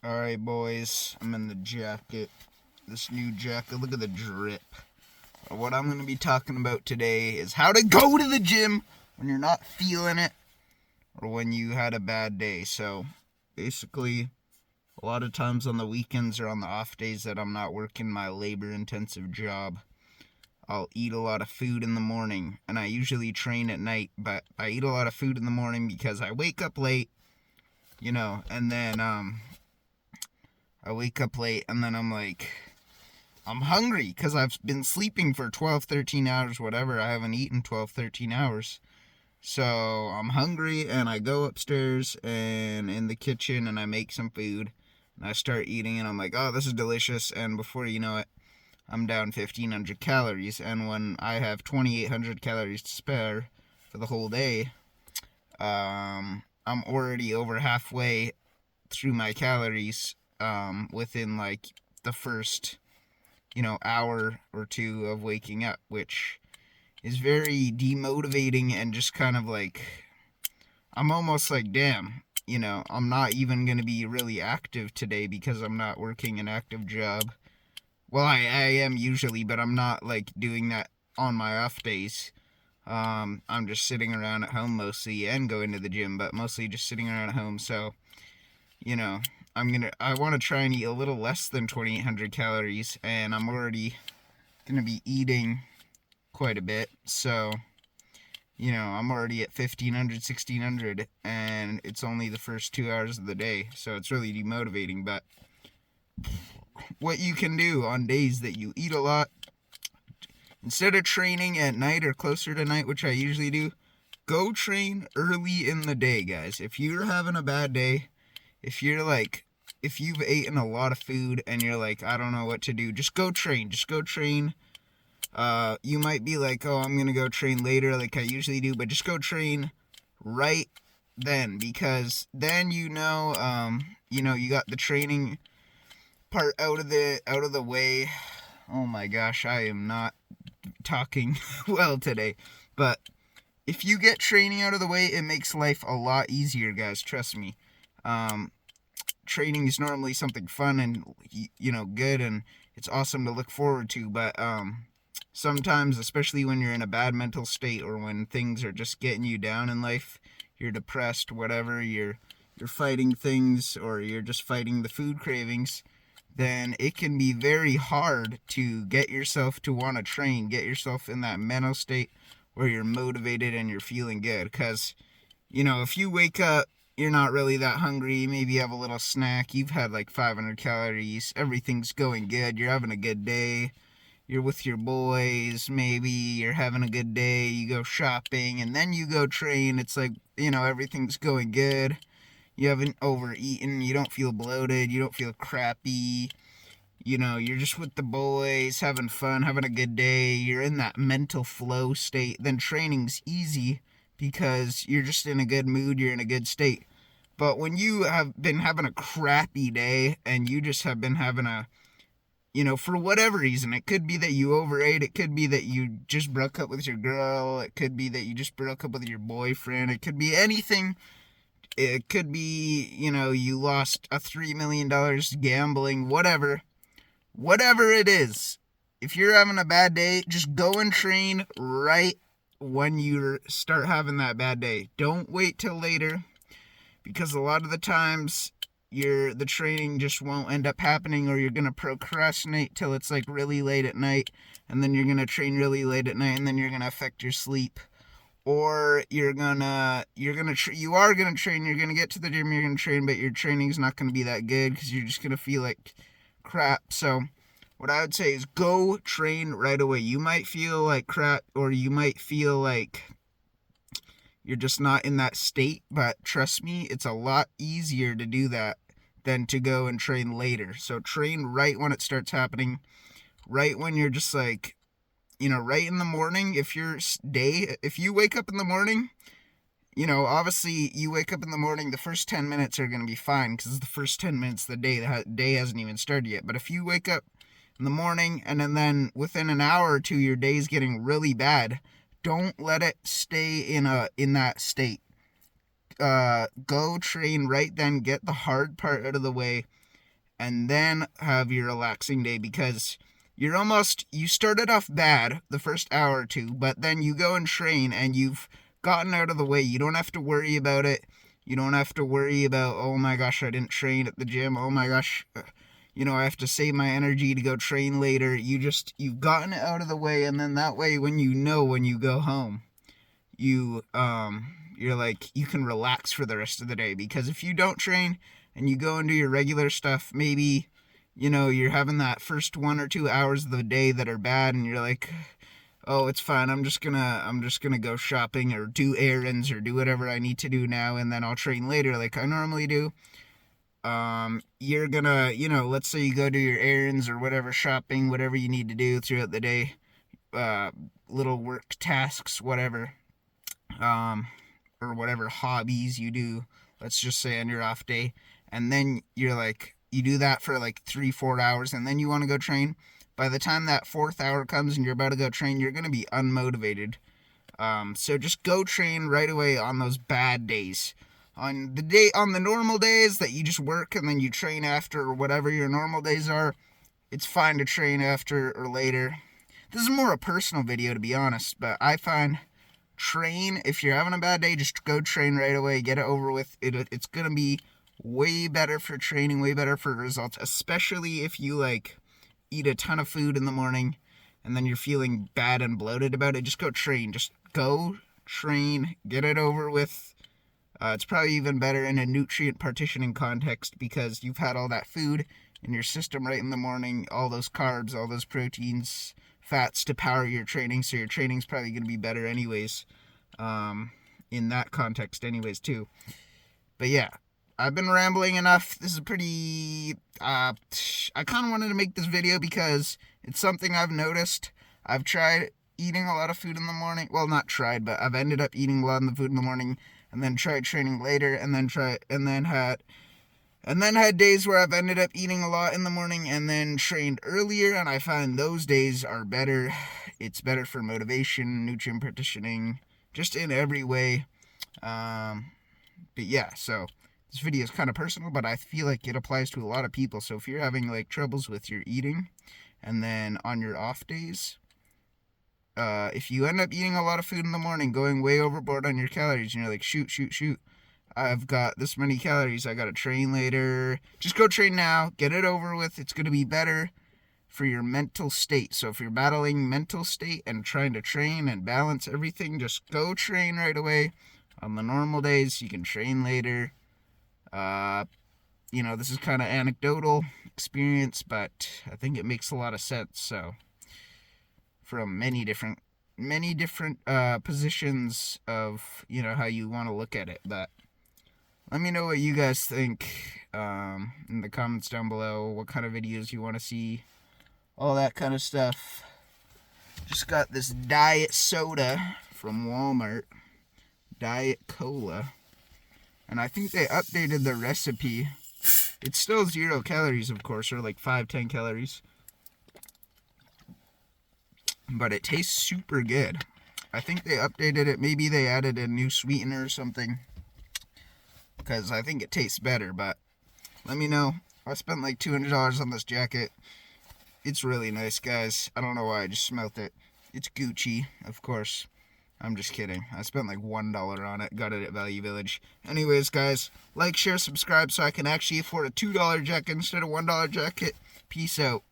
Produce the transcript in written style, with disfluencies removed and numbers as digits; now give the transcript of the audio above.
Alright, boys, I'm in the jacket. This new jacket, look at the drip. What I'm going to be talking about today is how to go to the gym when you're not feeling it or when you had a bad day. So, basically, a lot of times on the weekends or on the off days that I'm not working my labor-intensive job, I'll eat a lot of food in the morning, and I usually train at night, but I eat a lot of food in the morning because I wake up late, and then, I wake up late and then I'm hungry because I've been sleeping for 12, 13 hours, whatever. I haven't eaten 12, 13 hours. So I'm hungry and I go upstairs and in the kitchen and I make some food and I start eating and I'm like, oh, this is delicious. And before you know it, I'm down 1,500 calories. And when I have 2,800 calories to spare for the whole day, I'm already over halfway through my calories within the first hour or two of waking up, which is very demotivating and just kind of I'm almost like, damn, I'm not even going to be really active today because I'm not working an active job. Well, I am usually, but I'm not doing that on my off days. I'm just sitting around at home mostly and going to the gym, but mostly just sitting around at home. So, I want to try and eat a little less than 2,800 calories, and I'm already gonna be eating quite a bit. So, I'm already at 1,500, 1,600, and it's only the first 2 hours of the day. So it's really demotivating. But what you can do on days that you eat a lot, instead of training at night or closer to night, which I usually do, go train early in the day, guys. If you're having a bad day, if you've eaten a lot of food and you're like, I don't know what to do, just go train. You might be like, oh, I'm going to go train later like I usually do, but just go train right then, because then you got the training part out of the way. Oh my gosh, I am not talking well today. But if you get training out of the way, it makes life a lot easier, guys, trust me. Training is normally something fun and good, and it's awesome to look forward to, but sometimes, especially when you're in a bad mental state or when things are just getting you down in life, you're depressed, whatever, you're fighting things, or you're just fighting the food cravings, then it can be very hard to get yourself to want to train, get yourself in that mental state where you're motivated and you're feeling good. Because if you wake up, you're not really that hungry, maybe you have a little snack, you've had 500 calories, everything's going good, you're having a good day, you're with your boys, maybe you're having a good day, you go shopping, and then you go train, it's everything's going good, you haven't overeaten, you don't feel bloated, you don't feel crappy, you're just with the boys, having fun, having a good day, you're in that mental flow state, then training's easy because you're just in a good mood, you're in a good state. But when you have been having a crappy day and you just have been having for whatever reason, it could be that you overate, it could be that you just broke up with your girl, it could be that you just broke up with your boyfriend, it could be anything, it could be, you lost a $3 million gambling, whatever it is. If you're having a bad day, just go and train right when you start having that bad day. Don't wait till later, because a lot of the times the training just won't end up happening, or you're going to procrastinate till it's really late at night, and then you're going to train really late at night, and then you're going to affect your sleep. Or you are going to train, you're going to get to the gym, you're going to train, but your training's not going to be that good because you're just going to feel like crap. So what I would say is go train right away. You might feel like crap, or you might feel like you're just not in that state, but trust me, it's a lot easier to do that than to go and train later. So train right when it starts happening, right when you're just right in the morning. If you wake up in the morning, obviously you wake up in the morning, the first 10 minutes are going to be fine because it's the first 10 minutes of the day hasn't even started yet. But if you wake up in the morning and then within an hour or two your day's getting really bad, don't let it stay in that state. Go train right then, get the hard part out of the way, and then have your relaxing day, because you started off bad the first hour or two, but then you go and train and you've gotten out of the way. You don't have to worry about it. You don't have to worry about, oh my gosh, I didn't train at the gym. Oh my gosh, I have to save my energy to go train later. You've gotten it out of the way, and then that way when you go home, you're like, you can relax for the rest of the day. Because if you don't train and you go and do your regular stuff, maybe you're having that first 1 or 2 hours of the day that are bad, and you're like, oh, it's fine, I'm just gonna go shopping or do errands or do whatever I need to do now, and then I'll train later like I normally do. You're gonna, let's say you go do your errands or whatever, shopping, whatever you need to do throughout the day, little work tasks, whatever, or whatever hobbies you do, let's just say on your off day, and then you're like, you do that for like 3-4 hours, and then you want to go train. By the time that fourth hour comes and you're about to go train, you're going to be unmotivated. So just go train right away on those bad days. On the normal days that you just work and then you train after, or whatever your normal days are, it's fine to train after or later. This is more a personal video, to be honest, but I find train, if you're having a bad day, just go train right away, get it over with. It's going to be way better for training, way better for results, especially if you eat a ton of food in the morning and then you're feeling bad and bloated about it. Just go train, get it over with. It's probably even better in a nutrient partitioning context, because you've had all that food in your system right in the morning, all those carbs, all those proteins, fats to power your training, so your training's probably going to be better anyways, in that context anyways too. But yeah, I've been rambling enough. This is pretty, I kind of wanted to make this video because it's something I've noticed. I've tried eating a lot of food in the morning. Well, not tried, but I've ended up eating a lot of the food in the morning, and then tried training later, and then had days where I've ended up eating a lot in the morning and then trained earlier, and I find those days are better. It's better for motivation, nutrient partitioning, just in every way. But yeah, so this video is kind of personal, but I feel like it applies to a lot of people. So if you're having troubles with your eating, and then on your off days, if you end up eating a lot of food in the morning, going way overboard on your calories, and you're like, shoot, I've got this many calories, I gotta train later. Just go train now, get it over with. It's gonna be better for your mental state. So if you're battling mental state and trying to train and balance everything, just go train right away. On the normal days, you can train later. This is kind of anecdotal experience, but I think it makes a lot of sense. So from many different positions of how you want to look at it. But let me know what you guys think in the comments down below, what kind of videos you want to see, all that kind of stuff. Just got this diet soda from Walmart, Diet Cola, and I think they updated the recipe. It's still 0 calories, of course, or 5-10 calories, but it tastes super good. I think they updated it. Maybe they added a new sweetener or something, because I think it tastes better. But let me know. I spent $200 on this jacket. It's really nice, guys. I don't know why I just smelt it. It's Gucci, of course. I'm just kidding. I spent $1 on it. Got it at Value Village. Anyways, guys, like, share, subscribe so I can actually afford a $2 jacket instead of $1 jacket. Peace out.